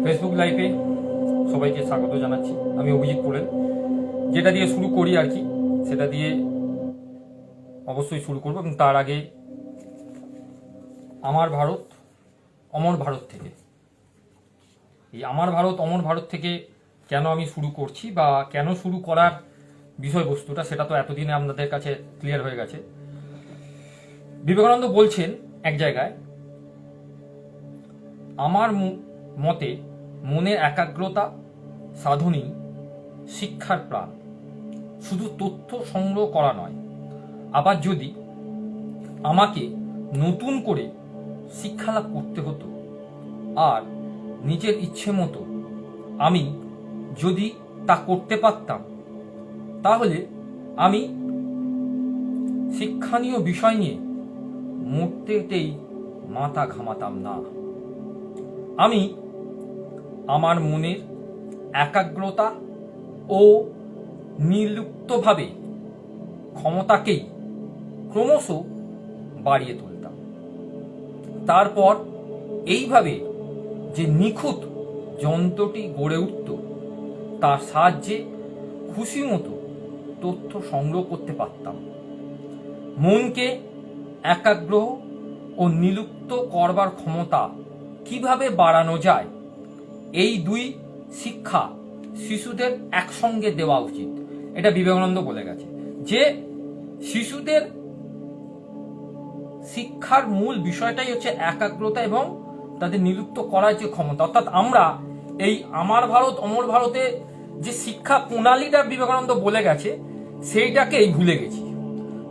Facebook লাইভে সবাইকে স্বাগত জানাচ্ছি। আমি অভিজিৎ পোলেন। যেটা দিয়ে শুরু করি আর কি, সেটা দিয়ে অবশ্যই শুরু করব, এবং তার আগে আমার ভারত অমর ভারত থেকে, এই আমার ভারত অমর ভারত থেকে কেন আমি শুরু করছি বা কেন শুরু করার বিষয়বস্তুটা, সেটা তো এতদিনে আপনাদের কাছে ক্লিয়ার হয়ে গেছে। বিবেকানন্দ বলছেন এক জায়গায়, আমার মতে মনের একাগ্রতা সাধনই শিক্ষার প্রাণ, শুধু তথ্য সংগ্রহ করা নয়। আবার যদি আমাকে নতুন করে শিক্ষা লাভ করতে হতো আর নিজের ইচ্ছে মতো আমি যদি তা করতে পারতাম, তাহলে আমি শিক্ষণীয় বিষয় নিয়ে মোটেই মাথা ঘামাতাম না। আমি আমার মনের একাগ্রতা ও নির্লিপ্তভাবে ক্ষমতাকেই ক্রমশ বাড়িয়ে তুলতাম। তারপর এইভাবে যে নিখুঁত যন্ত্রটি গড়ে উঠত, তার সাহায্যে খুশি মতো তথ্য সংগ্রহ করতে পারতাম। মনকে একাগ্র ও নিলুপ্ত করবার ক্ষমতা কিভাবে বাড়ানো যায়, এই দুই শিক্ষা শিশুদের একসঙ্গে দেওয়া উচিত। এটা বিবেকানন্দ বলে গেছে যে শিশুদের শিক্ষার মূল বিষয়টাই হচ্ছে একাগ্রতা এবং তাদের নিলুপ্ত করার যে ক্ষমতা। অর্থাৎ আমরা এই আমার ভারত অমর ভারতে যে শিক্ষা প্রণালীটা বিবেকানন্দ বলে গেছে, সেইটাকেই ভুলে গেছি।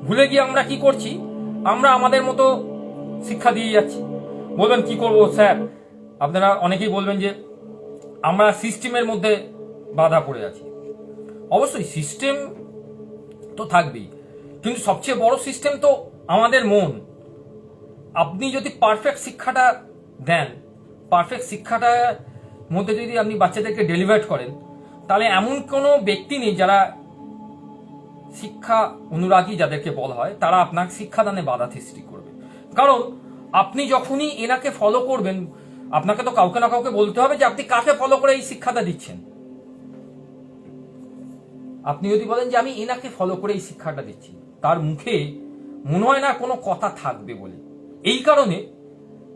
ভুলে গিয়ে আমরা কি করছি, আমরা আমাদের মতো শিক্ষা দিয়ে যাচ্ছি। বলবেন কি করবো স্যার, আপনারা অনেকেই বলবেন যে আমরা সিস্টেমের মধ্যে বাধা পড়ে আছি। অবশ্যই সিস্টেম তো থাকবেই, কিন্তু সবচেয়ে বড় সিস্টেম তো আমাদের মন। আপনি যদি পারফেক্ট শিক্ষাটা দেন, পারফেক্ট শিক্ষাটার মধ্যে যদি আপনি বাচ্চাদেরকে ডেলিভার করেন, তাহলে এমন কোনো ব্যক্তি নেই যারা শিক্ষা অনুরাগী যাদেরকে বলা হয়, তারা আপনার শিক্ষাদানে বাধা সৃষ্টি করবে। কারণ আপনি যখনই এনাকে ফলো করবেন, আপনাকে তো কাউকে না কাউকে বলতে হবে যে আপনি কাকে ফলো করে এই শিক্ষাটা দিচ্ছেন। আপনি যদি বলেন যে আমি এনাকে ফলো করে এই শিক্ষাটা দিচ্ছি, তার মুখে মনে হয় না কোনো কথা থাকবে বলে। এই কারণে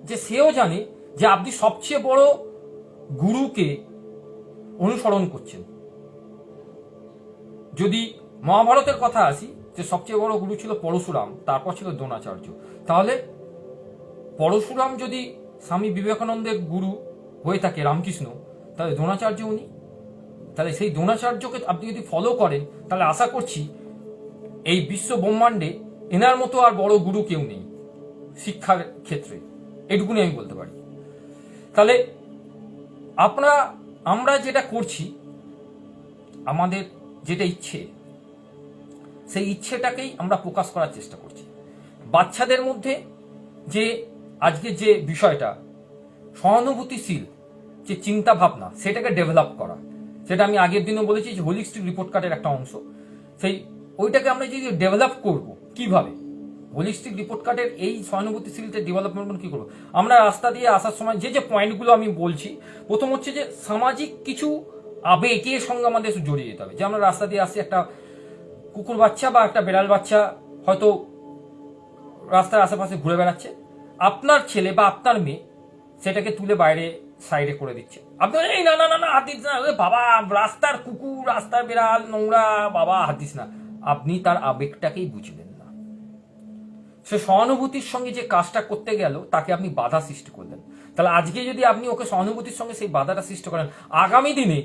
যে সেও জানে যে আপনি সবচেয়ে বড় গুরুকে অনুসরণ করছেন। যদি মহাভারতের কথা আসি, যে সবচেয়ে বড় গুরু ছিল পরশুরাম, তারপর ছিল দ্রোণাচার্য। তাহলে পরশুরাম যদি স্বামী বিবেকানন্দের গুরু হয়ে থাকে, রামকৃষ্ণ, তাহলে দ্রোণাচার্য উনি। তাহলে সেই দ্রোণাচার্যকে আপনি যদি ফলো করেন, তাহলে আশা করছি এই বিশ্ব ব্রহ্মাণ্ডে এনার মতো আর বড় গুরু কেউ নেই শিক্ষার ক্ষেত্রে। এটুকুনি আমি বলতে পারি। তাহলে আমরা যেটা করছি, আমাদের যেটা ইচ্ছে, সেই ইচ্ছেটাকেই আমরা প্রকাশ করার চেষ্টা করছি। বাচ্চাদের মধ্যে যে আজকে যে বিষয়টা সহানুভূতিশীল যে চিন্তা ভাবনা, সেটাকে ডেভেলপ করা, সেটা আমি আগের দিনও বলেছি যে হোলিস্টিক রিপোর্ট কার্ডের একটা অংশ। সেই ওইটাকে আমরা যদি ডেভেলপ করব, কিভাবে হোলিস্টিক রিপোর্ট কার্ডের এই সহানুভূতিশীলতে ডেভেলপমেন্ট কি করবো, আমরা রাস্তা দিয়ে আসার সময় যে যে পয়েন্টগুলো আমি বলছি, প্রথম হচ্ছে যে সামাজিক কিছু আবেগের সঙ্গে আমাদের জড়িয়ে যেতে হবে। যে আমরা রাস্তা দিয়ে আসছি, একটা কুকুর বাচ্চা বা একটা বেড়াল বাচ্চা হয়তো রাস্তার আশেপাশে ঘুরে বেড়াচ্ছে, আপনার ছেলে বা আপনার মেয়ে সেটাকে তুলে বাইরে সাইডে করে দিচ্ছে। আপনি এই না না না না হাত দিস না, বাবা রাস্তার কুকুর, রাস্তার বেড়াল নোংরা, বাবা হাত দিস না। আপনি তার আবেগটাকেই বুঝলেন না। সে সহানুভূতির সঙ্গে যে কাজটা করতে গেল, তাকে আপনি বাধা সৃষ্টি করলেন। তাহলে আজকে যদি আপনি ওকে সহানুভূতির সঙ্গে সেই বাধাটা সৃষ্টি করেন, আগামী দিনে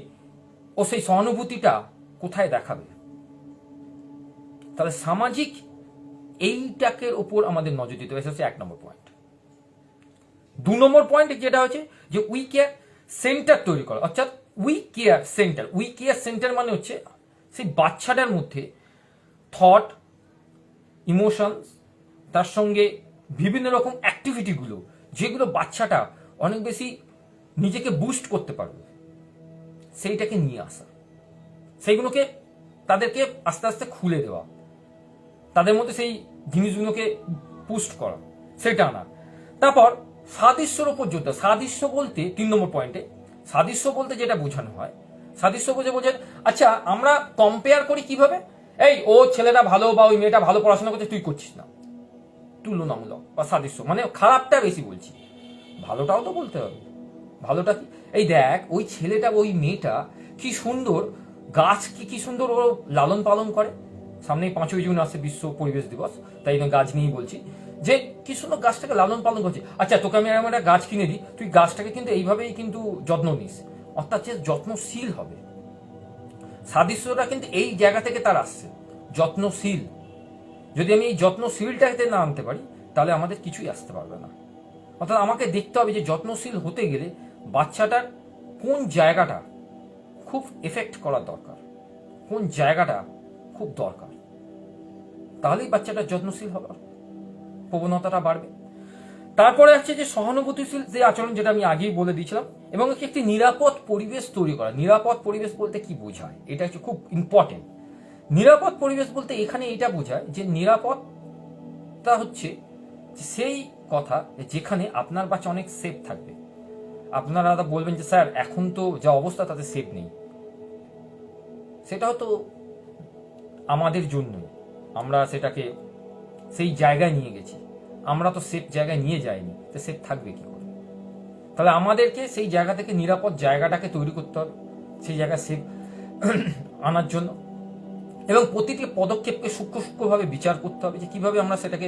ও সেই সহানুভূতিটা কোথায় দেখাবে? তাহলে সামাজিক এইটাকে ওপর আমাদের নজর দিতে হবে। হচ্ছে 1 নম্বর পয়েন্ট। 2 নম্বর পয়েন্ট যেটা হচ্ছে যে উই কেয়ার সেন্টার তৈরি করা। অর্থাৎ উই কেয়ার সেন্টার মানে হচ্ছে সেই বাচ্চাটার মধ্যে থট, ইমোশনস, তার সঙ্গে বিভিন্ন রকম অ্যাক্টিভিটিগুলো, যেগুলো বাচ্চাটা অনেক বেশি নিজেকে বুস্ট করতে পারবে, সেইটাকে নিয়ে আসা, সেইগুলোকে তাদেরকে আস্তে আস্তে খুলে দেওয়া, তাদের মধ্যে সেই জিনিসগুলোকে পুস্ট করা, সেটা না। তারপর সাদৃশ্যর উপর জোর দেওয়া। সাদৃশ্য বলতে 3 নম্বর পয়েন্টে সাদৃশ্য বলতে যেটা বোঝানো হয়, সাদৃশ্য বোঝে আচ্ছা আমরা কম্পেয়ার করি কিভাবে, এই ও ছেলেটা ভালো বা ওই মেয়েটা ভালো পড়াশোনা করছে তুই করছিস না, তুলনামূলক বা সাদৃশ্য, মানে খারাপটা বেশি বলছি, ভালোটাও তো বলতে হবে। ভালোটা কি, এই দেখ ওই ছেলেটা ওই মেয়েটা কি সুন্দর গাছ কি সুন্দর ও লালন পালন করে, সামনেই 5ই জুন আসছে বিশ্ব পরিবেশ দিবস, তাই গাছ নিয়েই বলছি যে কি সুন্দর গাছটাকে লালন পালন করছে। আচ্ছা তোকে আমি এরকম একটা গাছ কিনে দিই, তুই গাছটাকে কিন্তু এইভাবেই কিন্তু যত্ন নিস, অর্থাৎ যে যত্নশীল হবে। সাদৃশ্যটা কিন্তু এই জায়গা থেকে তার আসছে, যত্নশীল। যদি আমি এই যত্নশীলটাকে না আনতে পারি তাহলে আমাদের কিছুই আসতে পারবে না। অর্থাৎ আমাকে দেখতে হবে যে যত্নশীল হতে গেলে বাচ্চাটার কোন জায়গাটা খুব এফেক্ট করার দরকার, কোন জায়গাটা খুব দরকার, তাহলেই বাচ্চাটার যত্নশীল হবার প্রবণতাটা বাড়বে। তারপরে আছে যে সহানুভূতিশীল যে আচরণ, যেটা আমি আগেই বলে দিয়েছিলাম, এবং একটি নিরাপদ পরিবেশ তৈরি করা। নিরাপদ পরিবেশ বলতে কি বোঝায়, এটা হচ্ছে খুব ইম্পর্টেন্ট। নিরাপদ পরিবেশ বলতে এখানে এটা বোঝায় যে নিরাপদটা হচ্ছে সেই কথা যেখানে আপনার বাচ্চা অনেক সেফ থাকবে। আপনারা বলবেন যে স্যার এখন তো যা অবস্থা তাতে সেফ নেই, সেটাও তো আমাদের জন্যই আমরা সেটাকে সেই জায়গায় নিয়ে গেছি, আমরা তো সেফ জায়গায় নিয়ে যাইনি, তো সেফ থাকবে কি করে? তাহলে আমাদেরকে সেই জায়গা থেকে নিরাপদ জায়গাটাকে তৈরি করতে হবে, সেই জায়গা সেফ আনার জন্য, এবং প্রতিটি পদক্ষেপকে সূক্ষ্মভাবে বিচার করতে হবে যে কিভাবে আমরা সেটাকে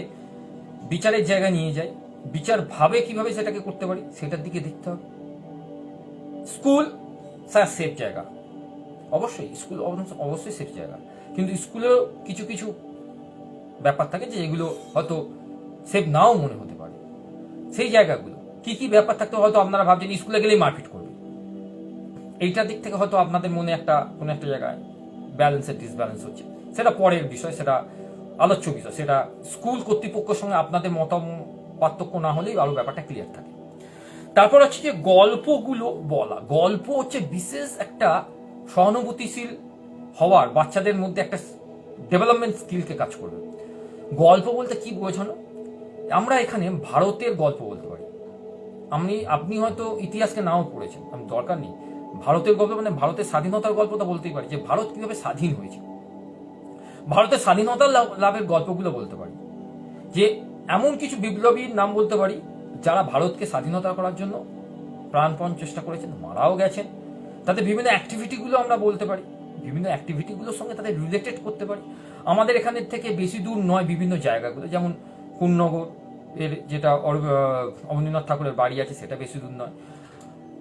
বিচারের জায়গায় নিয়ে যাই, বিচার ভাবে কিভাবে সেটাকে করতে পারি সেটার দিকে দেখতে হবে। স্কুল স্যার সেফ জায়গা, অবশ্যই স্কুল অবশ্যই সেফ জায়গা, কিন্তু স্কুলেও কিছু কিছু ব্যাপার থাকে যে এগুলো হয়তো সেফ নাও মনে হতে পারে। সেই জায়গাগুলো কি কি ব্যাপার থাকতে হয়তো আপনারা ভাবছেন স্কুলে গেলেই মারপিট করবে, এইটার দিক থেকে হয়তো আপনাদের মনে একটা কোনো একটা জায়গায় ব্যালেন্সের ডিসব্যালেন্স হচ্ছে, সেটা পরের বিষয়, সেটা আলোচ্য বিষয়, সেটা স্কুল কর্তৃপক্ষের সঙ্গে আপনাদের পার্থক্য না হলেই আরো ব্যাপারটা ক্লিয়ার থাকে। তারপর হচ্ছে যে গল্পগুলো বলা, গল্প হচ্ছে বিশেষ একটা সহানুভূতিশীল হওয়ার বাচ্চাদের মধ্যে একটা ডেভেলপমেন্ট স্কিলকে কাজ করবে। গল্প বলতে কি বোঝানো, আমরা এখানে ভারতের গল্প বলতে পারি, আপনি হয়তো ইতিহাসকে নাও পড়েছেন, আমি দরকার নেই, ভারতের গল্প মানে ভারতের স্বাধীনতার গল্প তো বলতেই পারি, যে ভারত কিভাবে স্বাধীন হয়েছে, ভারতের স্বাধীনতার লাভের গল্পগুলো বলতে পারি, যে এমন কিছু বিপ্লবীর নাম বলতে পারি যারা ভারতকে স্বাধীনতা করার জন্য প্রাণপণ চেষ্টা করেছেন, মারাও গেছেন। তাদের বিভিন্ন অ্যাক্টিভিটিগুলো আমরা বলতে পারি, বিভিন্ন অ্যাক্টিভিটিগুলোর সঙ্গে তাদের রিলেটেড করতে পারি। আমাদের এখানের থেকে বেশি দূর নয় বিভিন্ন জায়গাগুলো, যেমন কুন্নগর এর যেটা অবনীন্দ্রনাথ ঠাকুরের বাড়ি আছে সেটা বেশি দূর নয়,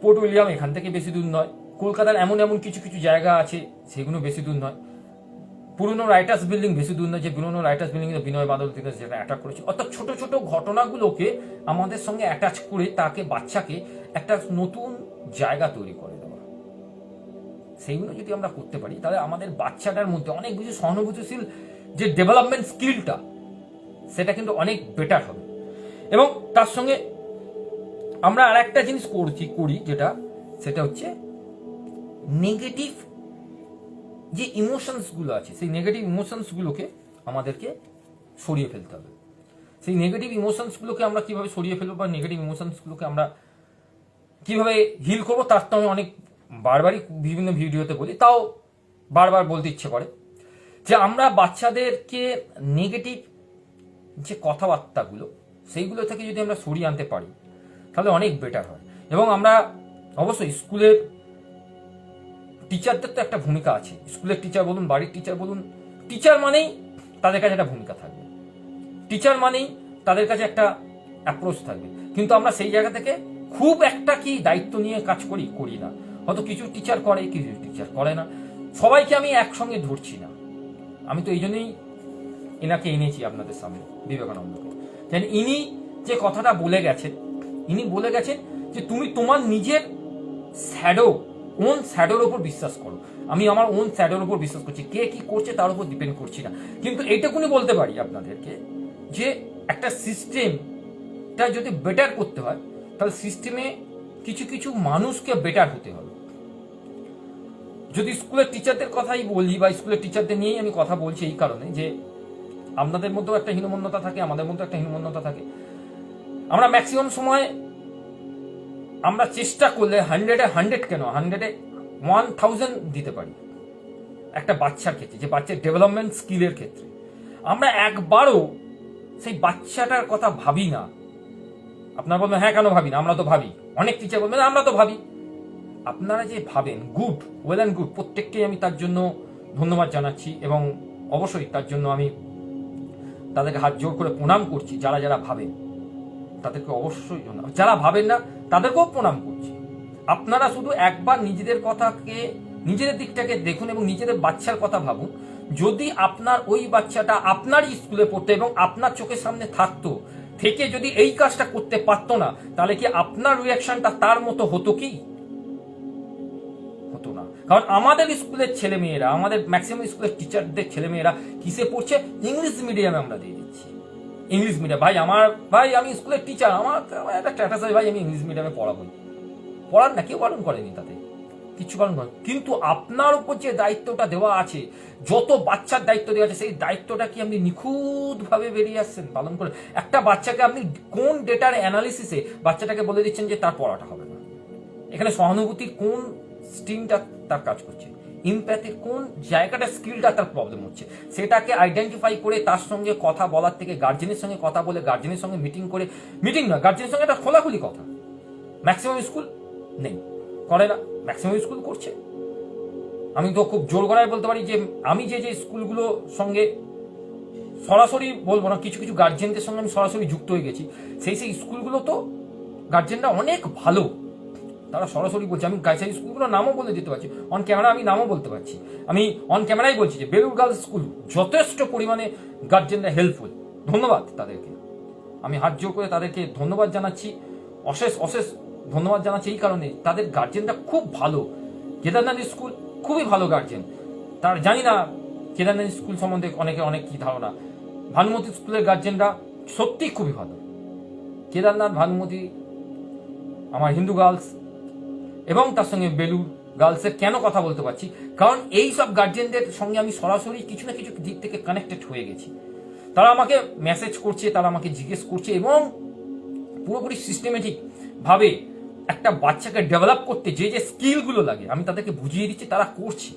পোর্ট উইলিয়াম এখান থেকে বেশি দূর নয়, কলকাতার এমন এমন কিছু কিছু জায়গা আছে সেগুলো বেশি দূর নয়, পুরনো রাইটার্স বিল্ডিং বেশি দূর নয়, যে পুরনো রাইটার্স বিল্ডিং বিনয় বাদল থেকে যেটা অ্যাটাক করেছে। অর্থাৎ ছোট ছোট ঘটনাগুলোকে আমাদের সঙ্গে অ্যাটাচ করে তাকে বাচ্চাকে একটা নতুন জায়গা তৈরি করে দেওয়া, সেইগুলো যদি আমরা করতে পারি তাহলে আমাদের বাচ্চাটার মধ্যে অনেক বেশি সহানুভূতিশীল যে ডেভেলপমেন্ট স্কিলটা সেটা কিন্তু অনেক বেটার হবে। এবং তার সঙ্গে আমরা আর একটা জিনিস করি যেটা সেটা হচ্ছে নেগেটিভ যে ইমোশনসগুলো আছে সেই নেগেটিভ ইমোশনসগুলোকে আমাদেরকে সরিয়ে ফেলতে হবে। সেই নেগেটিভ ইমোশনসগুলোকে আমরা কিভাবে সরিয়ে ফেলবো বা নেগেটিভ ইমোশনসগুলোকে আমরা কিভাবে হিল করবো তার তো আমি অনেক বারবারই বিভিন্ন ভিডিওতে বলি, তাও বারবার বলতে ইচ্ছে করে যে আমরা বাচ্চাদেরকে নেগেটিভ যে কথাবার্তাগুলো সেইগুলো থেকে যদি আমরা সরিয়ে আনতে পারি তাহলে অনেক বেটার হয়। এবং আমরা অবশ্যই স্কুলের টিচারদের তো একটা ভূমিকা আছে, স্কুলের টিচার বলুন বাড়ির টিচার বলুন, টিচার মানেই তাদের কাছে একটা ভূমিকা থাকবে, টিচার মানেই তাদের কাছে একটা অ্যাপ্রোচ থাকবে, কিন্তু আমরা সেই জায়গা থেকে খুব একটা কি দায়িত্ব নিয়ে কাজ করি না, হয়তো কিছু টিচার করে কিছু টিচার করে না, সবাইকে আমি একসঙ্গে ধরছি না। আমি তো এই জন্যই এনাকে এনেছি আপনাদের সামনে, বিবেকানন্দকে, যেন ইনি যে কথাটা বলে গেছেন, ইনি বলে গেছেন যে তুমি তোমার নিজের ওন শ্যাডোর উপর বিশ্বাস করো। আমি আমার ওন শ্যাডোর উপর বিশ্বাস করছি, কে কি করছে তার উপর ডিপেন্ড করছি না। কিন্তু এইটুকুনি বলতে পারি আপনাদেরকে যে একটা সিস্টেমটা যদি বেটার করতে হয় তাহলে সিস্টেমে কিছু কিছু মানুষকে বেটার হতে হবে। যদি স্কুলের টিচারদের কথাই বলি বা স্কুলের টিচারদের নিয়েই আমি কথা বলছি এই কারণে যে আপনাদের মধ্যেও একটা হীনমন্যতা থাকে, আমাদের মধ্যেও একটা হীনমন্যতা থাকে। আমরা ম্যাক্সিমাম সময় আমরা চেষ্টা করলে 100 কেন 100,000 দিতে পারি একটা বাচ্চার ক্ষেত্রে, যে বাচ্চার ডেভেলপমেন্ট স্কিলের ক্ষেত্রে। আমরা একবারও সেই বাচ্চাটার কথা ভাবি না। আপনারা বলবেন হ্যাঁ কেন ভাবি না, আমরা তো ভাবি। অনেক টিচার বলবেন আমরা তো ভাবি। আপনারা যে ভাবেন, গুড, ওয়েল অ্যান্ড গুড, প্রত্যেককেই আমি তার জন্য ধন্যবাদ জানাচ্ছি এবং অবশ্যই তার জন্য আমি তাদেরকে হাত জোর করে প্রণাম করছি। যারা যারা ভাবেন তাদেরকে অবশ্যই ধন্যবাদ, যারা ভাবেন না তাদেরকেও প্রণাম করছি। আপনারা শুধু একবার নিজেদের কথাকে, নিজেদের দিকটাকে দেখুন এবং নিজেদের বাচ্চার কথা ভাবুন। যদি আপনার ওই বাচ্চাটা আপনারই স্কুলে পড়তো এবং আপনার চোখের সামনে থাকতো, থেকে যদি এই কাজটা করতে পারতো না, তাহলে কি আপনার রিয়াকশনটা তার মতো হতো কি? হতো না। কারণ আমাদের স্কুলের ছেলে মেয়েরা, আমাদের ম্যাক্সিমাম স্কুলের টিচারদের ছেলে মেয়েরা কিসে পড়ছে? ইংলিশ মিডিয়ামে আমরা দিয়ে দিচ্ছি। ইংলিশ মিডিয়াম, ভাই আমি স্কুলের টিচার, আমার একটা স্ট্যাটাস আছে, ভাই আমি ইংলিশ মিডিয়ামে পড়াবো। পড়ার না, কেউ পালন করেনি, তাতে কিচ্ছু পালন করে। কিন্তু আপনার উপর যে দায়িত্বটা দেওয়া আছে, যত বাচ্চার দায়িত্ব দেওয়া আছে, সেই দায়িত্বটা কি আপনি নিখুঁতভাবে বেরিয়ে আসছেন পালন করে? একটা বাচ্চাকে আপনি কোন ডেটার অ্যানালিসিসে বাচ্চাটাকে বলে দিচ্ছেন যে তার পড়াটা হবে না? এখানে সহানুভূতির কোন স্ট্রিমটা তার কাজ করছে, ইমপ্যাথির কোন জায়গাটা, স্কিলটা তার প্রবলেম হচ্ছে, সেটাকে আইডেন্টিফাই করে তার সঙ্গে কথা বলার থেকে গার্জেনের সঙ্গে কথা বলে, গার্জেনের সঙ্গে মিটিং করে, মিটিং নয়, গার্জেনের সঙ্গে একটা খোলাখুলি কথা। ম্যাক্সিমাম স্কুল নেই, করে না, ম্যাক্সিমাম স্কুল করছে। আমি তো খুব জোর গলায় বলতে পারি যে আমি যে যে স্কুলগুলো সঙ্গে সরাসরি বলবো না, কিছু কিছু গার্জেনদের সঙ্গে আমি সরাসরি যুক্ত হয়ে গেছি, সেই স্কুলগুলো তো গার্জেনরা অনেক ভালো, তারা সরাসরি বলছে। আমি সেই স্কুলগুলোর নামও বলে দিতে পারছি, অন ক্যামেরা আমি নামও বলতে পারছি। আমি অন ক্যামেরাই বলছি যে বেলুড় গার্লস স্কুল যথেষ্ট পরিমাণে গার্জেনরা হেল্পফুল। ধন্যবাদ তাদেরকে, আমি হাত জোর করে তাদেরকে ধন্যবাদ জানাচ্ছি, অশেষ অশেষ ধন্যবাদ জানাচ্ছি এই কারণে, তাদের গার্জেনরা খুব ভালো। কেদারনাথ স্কুল খুবই ভালো গার্জেন। তার জানি না কেদারনাথ স্কুল সম্বন্ধে অনেকে অনেক কি ধারণা। ভানুমতি স্কুলের গার্জেনরা সত্যি খুবই ভালো। কেদারনাথ, ভানুমতি, আমার হিন্দু গার্লস এবং তার সঙ্গে বেলুড় গার্লসের কেন কথা বলতে পারছি? কারণ এই সব গার্জেনদের সঙ্গে আমি সরাসরি কিছু না কিছু দিক থেকে কানেক্টেড হয়ে গেছি। তারা আমাকে মেসেজ করছে, তারা আমাকে জিজ্ঞেস করছে এবং পুরোপুরি সিস্টেমেটিক ভাবে একটা বাচ্চাকে ডেভেলপ করতে যে যে স্কিলগুলো লাগে আমি তাদেরকে বুঝিয়ে দিচ্ছি, তারা করছে।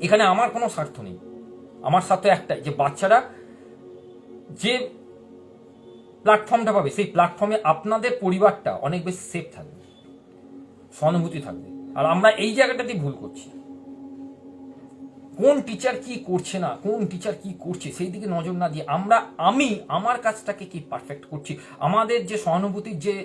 এখানে আমার কোনো স্বার্থ নেই, আমার স্বার্থ একটাই, যে বাচ্চারা যে প্ল্যাটফর্মটা পাবে, সেই প্ল্যাটফর্মে আপনাদের পরিবারটা অনেক বেশি সেফ থাকবে, সহানুভূতি থাকবে। আর আমরা এই জায়গাটাতেই ভুল করছি। কোন টিচার কি করছে না, কোন টিচার কি করছে সেই দিকে নজর না দিয়ে আমি আমার কাজটাকে কি পারফেক্ট করছি, আমাদের যে সহানুভূতির যে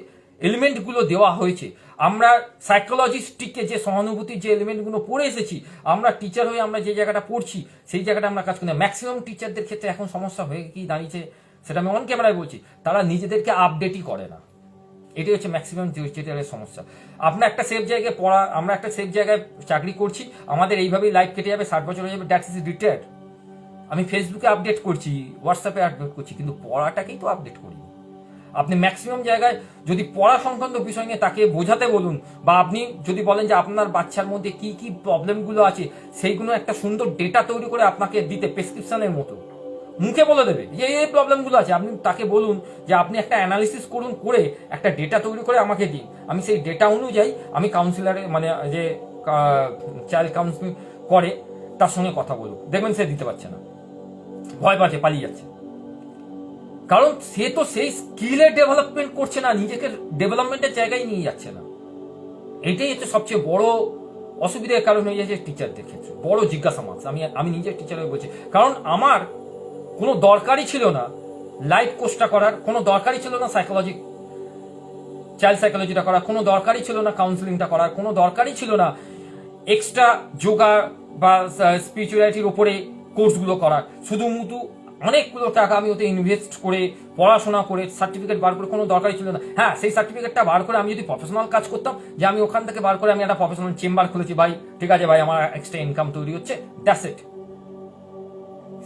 এলিমেন্টগুলো দেওয়া হয়েছে, আমরা সাইকোলজিস্টিকে যে সহানুভূতির যে এলিমেন্টগুলো পড়ে এসেছি, আমরা টিচার হয়ে আমরা যে জায়গাটা পড়ছি সেই জায়গাটা আমরা কাজ করি না। ম্যাক্সিমাম টিচারদের ক্ষেত্রে এখন সমস্যা হয়ে কি দাঁড়িয়েছে, সেটা আমি অন ক্যামেরায় বলছি, তারা নিজেদেরকে আপডেটই করে না। এটাই হচ্ছে ম্যাক্সিমাম টিচারের সমস্যা। আপনার একটা সেফ জায়গায় পড়া, আমরা একটা সেফ জায়গায় চাকরি করছি, আমাদের এইভাবেই লাইফ কেটে যাবে, 60 বছর হয়ে যাবে, দ্যাট ইজ রিটায়ার্ড। আমি ফেসবুকে আপডেট করছি, হোয়াটসঅ্যাপে আপডেট করছি, কিন্তু পড়াটাকেই তো আপডেট করি। আপনি ম্যাক্সিমাম জায়গায় যদি পড়া সংক্রান্ত বিষয় নিয়ে তাকে বোঝাতে বলুন, বা আপনি যদি বলেন যে আপনার বাচ্চার মধ্যে কি কি প্রবলেমগুলো আছে, সেইগুলো একটা সুন্দর ডেটা তৈরি করে আপনাকে দিতে, প্রেসক্রিপশনের মতো মুখে বলে দেবে যে এই প্রবলেমগুলো আছে, আপনি তাকে বলুন যে আপনি একটা অ্যানালিসিস করুন, করে একটা ডেটা তৈরি করে আমাকে দিন, আমি সেই ডেটা অনুযায়ী আমি কাউন্সিলারে, মানে যে চাইল্ড কাউন্সিলিং করে তার সঙ্গে কথা বলুন। দেখবেন সে দিতে পারছে না, ভয় পাচ্ছে, পালিয়ে যাচ্ছে। কারণ সে তো সেই স্কিলের ডেভেলপমেন্ট করছে না, নিজেকে ডেভেলপমেন্টের জায়গায় নিয়ে যাচ্ছে না। এটাই হচ্ছে সবচেয়ে বড় অসুবিধার কারণ হয়ে যাচ্ছে টিচারদের ক্ষেত্রে, বড় জিজ্ঞাসা মার্ক। আমি নিজের টিচার হয়ে বলছি, কারণ আমার কোনো দরকারই ছিল না লাইফ কোর্সটা করার, কোনো দরকারই ছিল না চাইল্ড সাইকোলজিটা করার, কোনো দরকারই ছিল না কাউন্সিলিংটা করার, কোনো দরকারই ছিল না এক্সট্রা যোগা বা স্পিরিচুয়ালিটির উপরে কোর্সগুলো করার। শুধুমুধু অনেকগুলো টাকা আমি ওতে ইনভেস্ট করে পড়াশোনা করে সার্টিফিকেট বার করে কোনো দরকারই ছিল না। হ্যাঁ, সেই সার্টিফিকেটটা বার করে আমি যদি প্রফেশনাল কাজ করতাম, যে আমি ওখান থেকে বার করে আমি একটা প্রফেশনাল চেম্বার খুলেছি, ভাই ঠিক আছে ভাই, আমার এক্সট্রা ইনকাম তৈরি হচ্ছে, দ্যাটস ইট।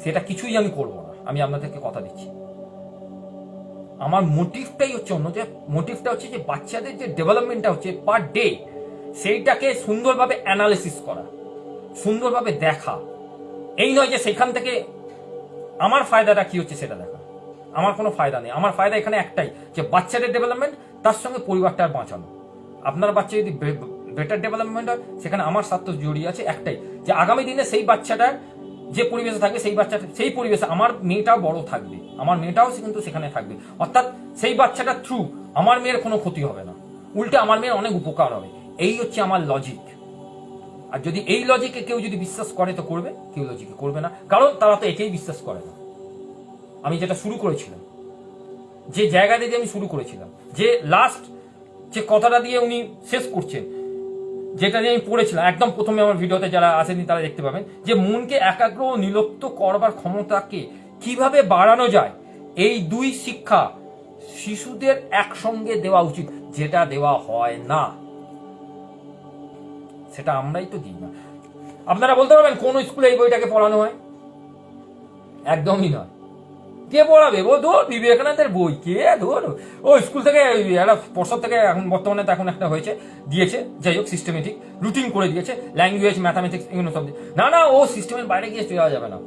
সেটা কিছুই আমি করবো না, আমি আপনাদেরকে কথা দিচ্ছি। আমার মোটিভটাই হচ্ছে অন্য, যে মোটিভটা হচ্ছে যে বাচ্চাদের যে ডেভেলপমেন্টটা হচ্ছে পার ডে, সেইটাকে সুন্দরভাবে অ্যানালিসিস করা, সুন্দরভাবে দেখা। এই নয় যে সেখান থেকে আমার ফায়দাটা কি হচ্ছে সেটা দেখা। আমার কোনো ফায়দা নেই, আমার ফায়দা এখানে একটাই, যে বাচ্চাদের ডেভেলপমেন্ট, তার সঙ্গে পরিবারটার বাঁচানো। আপনার বাচ্চা যদি বেটার ডেভেলপমেন্ট হয়, সেখানে আমার স্বার্থ জড়িয়ে আছে একটাই, যে আগামী দিনে সেই বাচ্চাটার যে পরিবেশে থাকবে, সেই বাচ্চাটা সেই পরিবেশে আমার মেয়েটাও বড় থাকবে, আমার মেয়েটাও কিন্তু সেখানে থাকবে। অর্থাৎ সেই বাচ্চাটার থ্রু আমার মেয়ের কোনো ক্ষতি হবে না, উল্টে আমার মেয়ের অনেক উপকার হবে। এই হচ্ছে আমার লজিক। আর যদি এই লজিকে কেউ যদি বিশ্বাস করে তো করবে, কেউ লজিকে করবে না, কারণ তারা তো একেই বিশ্বাস করে না। আমি যেটা শুরু করেছিলাম, যে জায়গা দিয়ে আমি শুরু করেছিলাম, যে লাস্ট যে কথাটা দিয়ে উনি শেষ করছেন, যেটা দিয়ে আমি পড়েছিলাম একদম প্রথমে আমার ভিডিওতে, যারা আসেনি তারা দেখতে পাবেন, যে মনকে একাগ্র ও নিলপ্ত করবার ক্ষমতাকে কিভাবে বাড়ানো যায়, এই দুই শিক্ষা শিশুদের একসঙ্গে দেওয়া উচিত, যেটা দেওয়া হয় না, সেটা আমরাই তো দিই না। আপনারা বলতে পারবেন কোন স্কুলে এই বইটাকে পড়ানো হয়? একদমই নয়। কে পড়াবে? ধর বিবেকানন্দের বই, কে ধর ও স্কুল থেকে একটা পর্ষদ থেকে, এখন বর্তমানে তো এখন একটা হয়েছে, দিয়েছে, যাই হোক সিস্টেমেটিক রুটিন করে দিয়েছে, ল্যাঙ্গুয়েজ, ম্যাথামেটিক্স, এগুলো সব। না না, ও সিস্টেমের বাইরে গিয়ে চলে যাবে না,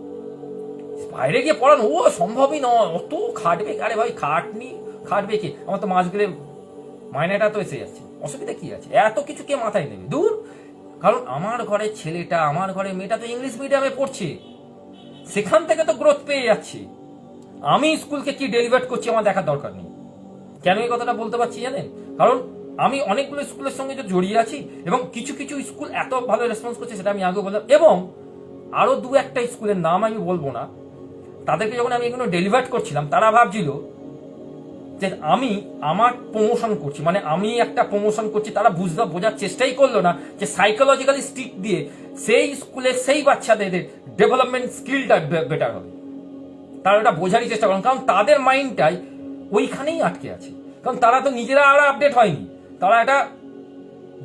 বাইরে গিয়ে পড়ানো ও সম্ভবই নয়, অত খাটবে। আরে ভাই খাটবে কি? আমার তো মাস গেলে মাইনেটা তো এসে যাচ্ছে, অসুবিধা কি আছে? এত কিছু কে মাথায় নেবে? দূর। কারণ আমার ঘরের ছেলেটা, আমার ঘরের মেয়েটা তো ইংলিশ মিডিয়ামে পড়ছে, সেখান থেকে তো গ্রোথ পেয়ে যাচ্ছে। আমি স্কুলকে কি ডেলিভার করছি আমার দেখার দরকার নেই। কেন এই কথাটা বলতে পারছি জানেন? কারণ আমি অনেকগুলো স্কুলের সঙ্গে জড়িয়ে আছি, এবং কিছু কিছু স্কুল এত ভালো রেসপন্স করছে, সেটা আমি আগে বললাম। এবং আরো দু একটা স্কুলের নাম আমি বলবো না, তাদেরকে যখন আমি এগুলো ডেলিভার করছিলাম, তারা ভাবছিল যে আমি আমার প্রমোশন করছি, মানে আমি একটা প্রমোশন করছি। তারা বোঝার চেষ্টাই করলো না যে সাইকোলজিক্যালি স্টিক দিয়ে সেই স্কুলের সেই বাচ্চাদের ডেভেলপমেন্ট স্কিলটা বেটার হবে। তারা ওটা বোঝারই চেষ্টা করেন, কারণ তাদের মাইন্ডটাই ওইখানেই আটকে আছে। কারণ তারা তো নিজেরা আর আপডেট হয়নি, তারা এটা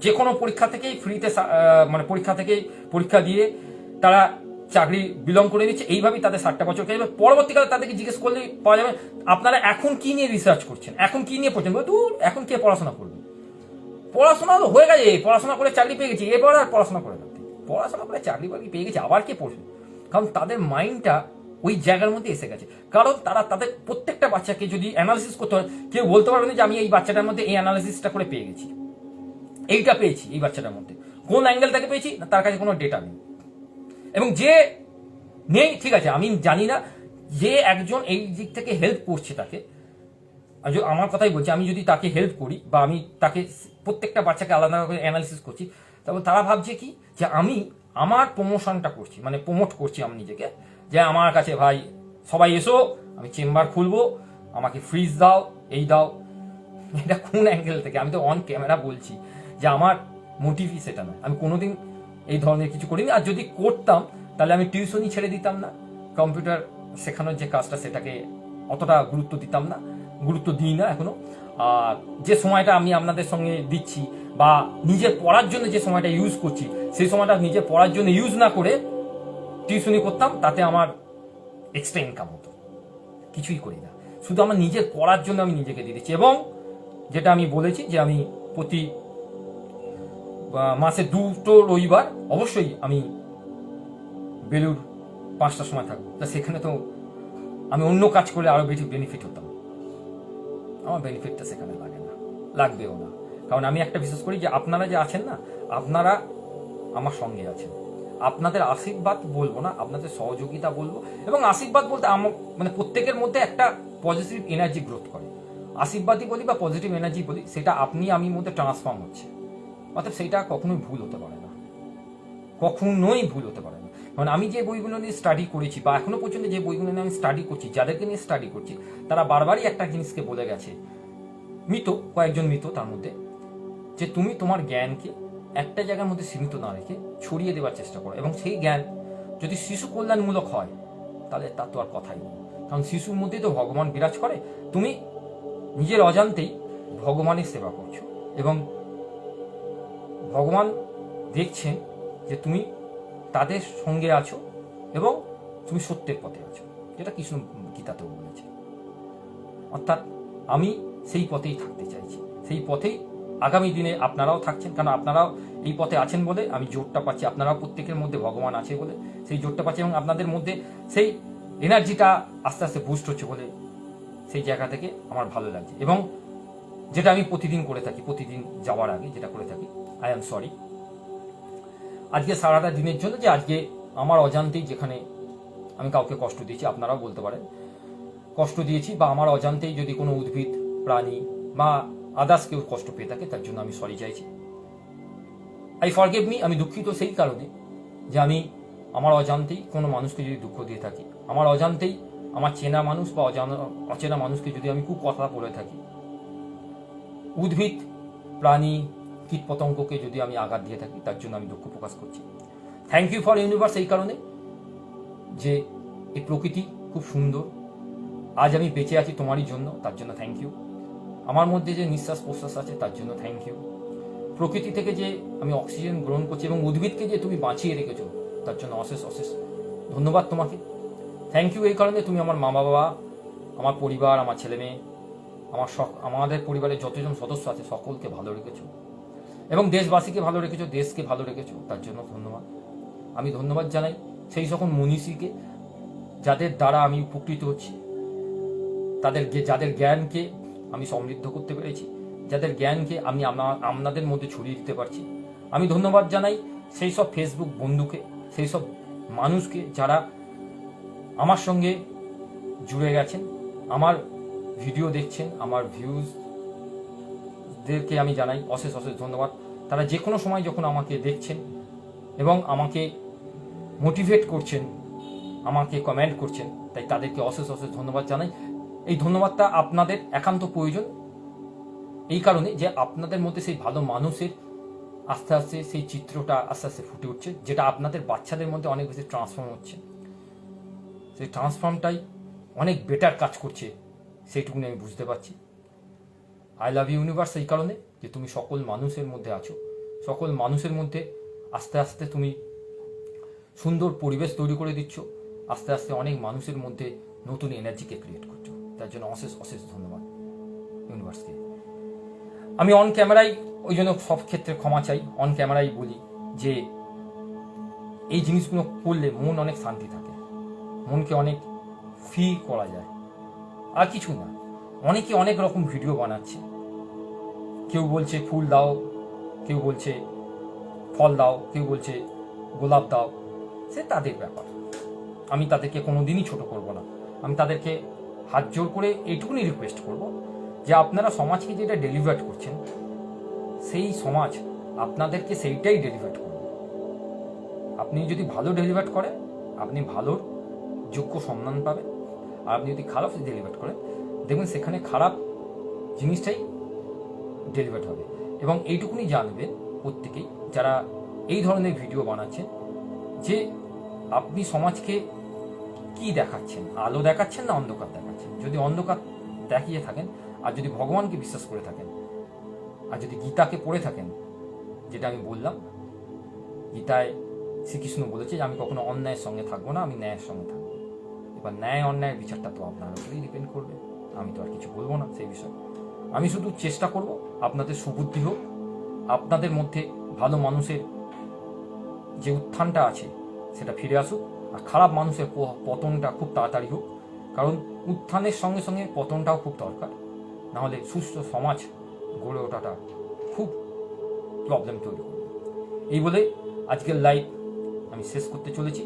যে কোনো পরীক্ষা থেকেই ফ্রিতে, মানে পরীক্ষা দিয়ে তারা চাকরি বিলং করে নিচ্ছে। এইভাবেই তাদের 60টা বছর কেটে যাবে। পরবর্তীকালে তাদেরকে জিজ্ঞেস করলে পাওয়া যাবে, আপনারা এখন কি নিয়ে রিসার্চ করছেন, এখন কি নিয়ে পড়ছেন? দূর, এখন কে পড়াশোনা করবে? পড়াশোনা তো হয়ে গেছে, পড়াশোনা করে চাকরি পেয়ে গেছি, এবার আর পড়াশোনা করে রাখতে, পড়াশোনা করে চাকরি বাকরি পেয়ে গেছে, আবার কে পড়বে? কারণ তাদের মাইন্ডটা ওই জায়গার মধ্যে এসে গেছে। কারণ তারা তাদের প্রত্যেকটা বাচ্চাকে যদি অ্যানালিসিস করতে হয়, কেউ বলতে পারবে না যে আমি এই বাচ্চাটার মধ্যে এই অ্যানালিসিসটা করে পেয়ে গেছি, এইটা পেয়েছি এই বাচ্চাটার মধ্যে, কোন অ্যাঙ্গেল থেকে পেয়েছি, তার কাছে কোনো ডেটা নেই। এবং যে নেই, ঠিক আছে, আমি জানি না, যে একজন এই দিক থেকে হেল্প করছে তাকে, আমার কথাই বলছি, আমি যদি তাকে হেল্প করি, বা আমি তাকে প্রত্যেকটা বাচ্চাকে আলাদা করে অ্যানালিসিস করছি, তারপর তারা ভাবছে কি, যে আমি আমার প্রমোশনটা করছি, মানে প্রমোট করছি আমি নিজেকে, যে আমার কাছে ভাই সবাই এসো, আমি চেম্বার খুলবো, আমাকে ফ্রিজ দাও, এই দাও। এটা কোন অ্যাঙ্গেল থেকে? আমি তো অন ক্যামেরা বলছি যে আমার মোটিভই সেটা নয়, আমি কোনোদিন এই ধরনের কিছু করিনি। আর যদি করতাম তাহলে আমি টিউশনই ছেড়ে দিতাম না, কম্পিউটার শেখানোর যে কাজটা সেটাকে অতটা গুরুত্ব দিতাম না, গুরুত্ব দিই না এখনো। আর যে সময়টা আমি আপনাদের সঙ্গে দিচ্ছি, বা নিজের পড়ার জন্য যে সময়টা ইউজ করছি, সেই সময়টা নিজের পড়ার জন্য ইউজ না করে টিউশনি করতাম, তাতে আমার এক্সট্রা ইনকাম হতো। কিছুই করি না, শুধু আমার নিজের পড়ার জন্য আমি নিজেকে দিয়ে দিচ্ছি। এবং যেটা আমি বলেছি যে আমি প্রতি মাসে 2টো রবিবার অবশ্যই আমি বেলুর 5টার সময় থাকবো, তা সেখানে তো আমি অন্য কাজ করলে আরো বেশি বেনিফিট হতাম। আমার বেনিফিটটা সেখানে লাগে না, লাগবেও না। কারণ আমি একটা বিশ্বাস করি যে আপনারা যে আছেন না, আপনারা আমার সঙ্গে আছেন। আপনাদের আশীর্বাদ বলবো না, আপনাদের সহযোগিতা বলবো। এবং আশীর্বাদ বলতে আমার মানে প্রত্যেকের মধ্যে একটা পজিটিভ এনার্জি গ্রোথ করে। আশীর্বাদই বলি বা পজিটিভ এনার্জি বলি, সেটা আপনি আমি মধ্যে ট্রান্সফর্ম হচ্ছে। অর্থাৎ সেইটা কখনোই ভুল হতে পারে না, কখনোই ভুল হতে পারে না। কারণ আমি যে বইগুলো নিয়ে স্টাডি করেছি, বা এখনো পর্যন্ত যে বইগুলো নিয়ে আমি স্টাডি করছি, যাদেরকে নিয়ে স্টাডি করছি, তারা বারবারই একটা জিনিসকে বলে গেছে, কয়েকজন তার মধ্যে, যে তুমি তোমার জ্ঞানকে একটা জায়গার মধ্যে সীমিত না রেখে ছড়িয়ে দেওয়ার চেষ্টা করো। এবং সেই জ্ঞান যদি শিশু কল্যাণমূলক হয়, তাহলে তার তো আর কথাই নেই। কারণ শিশুর মধ্যেই তো ভগবান বিরাজ করে। তুমি নিজের অজান্তেই ভগবানের সেবা করছো, এবং ভগবান দেখছেন যে তুমি তাদের সঙ্গে আছো, এবং তুমি সত্যের পথে আছো, যেটা কৃষ্ণ গীতাতেও বলেছে। অর্থাৎ আমি সেই পথেই থাকতে চাইছি, সেই পথেই আগামী দিনে আপনারাও থাকছেন। কারণ আপনারাও এই পথে আছেন বলে আমি জোরটা পাচ্ছি, আপনারাও প্রত্যেকের মধ্যে ভগবান আছে বলে সেই জোরটা পাচ্ছি, এবং আপনাদের মধ্যে সেই এনার্জিটা আস্তে আস্তে বুস্ট হচ্ছে বলে সেই জায়গা থেকে আমার ভালো লাগছে। এবং যেটা আমি প্রতিদিন করে থাকি, প্রতিদিন যাওয়ার আগে যেটা করে থাকি। আই এম সরি আজকে সারাটা দিনের জন্য, যে আজকে আমার অজান্তেই যেখানে আমি কাউকে কষ্ট দিয়েছি, আপনারাও বলতে পারেন কষ্ট দিয়েছি, বা আমার অজান্তেই যদি কোনো উদ্ভিদ, প্রাণী বা আদার্স কেউ কষ্ট পেয়ে থাকে, তার জন্য আমি সরি চাইছি। আই ফরগিভ মি, আমি দুঃখিত সেই কারণে যে আমি আমার অজান্তেই কোনো মানুষকে যদি দুঃখ দিয়ে থাকি, আমার অজান্তেই আমার চেনা মানুষ বা অচেনা মানুষকে যদি আমি খুব কথা বলে থাকি, উদ্ভিদ, প্রাণী, কীট পতঙ্গকে যদি আমি আঘাত দিয়ে থাকি, তার জন্য আমি দুঃখ প্রকাশ করছি। থ্যাংক ইউ ফর ইউনিভার্স এই কারণে যে এই প্রকৃতি খুব সুন্দর, আজ আমি বেঁচে আছি তোমারই জন্য, তার জন্য থ্যাংক ইউ। আমার মধ্যে যে নিঃশ্বাস প্রশ্বাস আছে তার জন্য থ্যাংক ইউ। প্রকৃতি থেকে যে আমি অক্সিজেন গ্রহণ করছি এবং উদ্ভিদকে যে তুমি বাঁচিয়ে রেখেছো, তার জন্য অশেষ অশেষ ধন্যবাদ তোমাকে। থ্যাংক ইউ এই কারণে তুমি আমার মা বাবা, আমার পরিবার, আমার ছেলে মেয়ে, আমাদের পরিবারের যতজন সদস্য আছে সকলকে ভালো রেখেছো এবং দেশবাসীকে ভালো রেখেছো, দেশকে ভালো রেখেছো, তার জন্য ধন্যবাদ। আমি ধন্যবাদ জানাই সেই সকল মনীষীকে যাদের দ্বারা আমি উপকৃত হচ্ছি, যাদের জ্ঞানকে আমি সমৃদ্ধ করতে পেরেছি, যাদের জ্ঞানকে আমি আপনাদের মধ্যে ছড়িয়ে দিতে পারছি। আমি ধন্যবাদ জানাই সেই সব ফেসবুক বন্ধুকে, সেই সব মানুষকে যারা আমার সঙ্গে জুড়ে গেছেন, আমার ভিডিও দেখছেন, আমার ভিউজদেরকে আমি জানাই অশেষ অশেষ ধন্যবাদ। তারা যে কোনো সময় যখন আমাকে দেখছেন এবং আমাকে মোটিভেট করছেন, আমাকে কমেন্ট করছেন, তাই তাদেরকে অশেষ অশেষ ধন্যবাদ জানাই। এই ধন্যবাদটা আপনাদের একান্ত প্রয়োজন এই কারণে যে আপনাদের মধ্যে সেই ভালো মানুষের আস্তে আস্তে সেই চিত্রটা আস্তে আস্তে ফুটে উঠছে, যেটা আপনাদের বাচ্চাদের মধ্যে অনেক বেশি ট্রান্সফর্ম হচ্ছে। সেই ট্রান্সফর্মটাই অনেক বেটার কাজ করছে, সেইটুকুনি আমি বুঝতে পারছি। আই লাভ ইউ ইউনিভার্স এই কারণে যে তুমি সকল মানুষের মধ্যে আছো, সকল মানুষের মধ্যে আস্তে আস্তে তুমি সুন্দর পরিবেশ তৈরি করে দিচ্ছ, আস্তে আস্তে অনেক মানুষের মধ্যে নতুন এনার্জিকে ক্রিয়েট করছো, তার জন্য অশেষ অশেষ ধন্যবাদ ইউনিভার্সকে। আমি অন ক্যামেরায় ওই জন্য সব ক্ষেত্রে ক্ষমা চাই, অন ক্যামেরায় বলি যে এই জিনিসগুলো করলে মন অনেক শান্তি থাকে, মনকে অনেক ফ্রি করা যায়, আর কিছু না। অনেকে অনেক রকম ভিডিও বানাচ্ছে, কেউ বলছে ফুল দাও, কেউ বলছে ফল দাও, কেউ বলছে গোলাপ দাও, সে তাদের ব্যাপার। আমি তাদেরকে কোনোদিনই ছোট করব না। আমি তাদেরকে হাত জোর করে এইটুকুনি রিকোয়েস্ট করব যে আপনারা সমাজকে যেটা ডেলিভার করছেন, সেই সমাজ আপনাদেরকে সেইটাই ডেলিভার করবে। আপনি যদি ভালো ডেলিভার করেন, আপনি ভালোর যোগ্য সম্মান পাবেন, আর আপনি যদি খারাপ ডেলিভার করেন, দেখবেন সেখানে খারাপ জিনিসটাই ডেলিভার হবে। এবং এইটুকুনি জানবেন প্রত্যেকেই যারা এই ধরনের ভিডিও বানাচ্ছেন, যে আপনি সমাজকে কি দেখাচ্ছেন, আলো দেখাচ্ছেন না অন্ধকার দেখাচ্ছেন। যদি অন্ধকার দেখিয়ে থাকেন, আর যদি ভগবানকে বিশ্বাস করে থাকেন, আর যদি গীতাকে পড়ে থাকেন, যেটা আমি বললাম, গীতায় শ্রীকৃষ্ণ বলেছে যে আমি কখনো অন্যায়ের সঙ্গে থাকবো না, আমি ন্যায়ের সঙ্গে থাকবো। এবার ন্যায় অন্যায়ের বিচারটা তো আপনার উপরেই ডিপেন্ড করবে, আমি তো আর কিছু বলবো না সেই বিষয়ে। আমি শুধু চেষ্টা করব আপনাদের সুবুদ্ধি হোক, আপনাদের মধ্যে ভালো মানুষের যে উত্থানটা আছে সেটা ফিরে আসুক, আর খারাপ মানুষের পতনটা খুব তাড়াতাড়ি হোক, কারণ উত্থানের সঙ্গে সঙ্গে পতনটাও খুব দরকার, নাহলে সুস্থ সমাজ গড়ে ওঠাটা খুব প্রবলেম তৈরি করবে। এই বলে আজকের লাইভ আমি শেষ করতে চলেছি।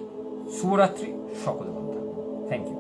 শুভরাত্রি, সকলে ভালো থাকবেন। Thank you.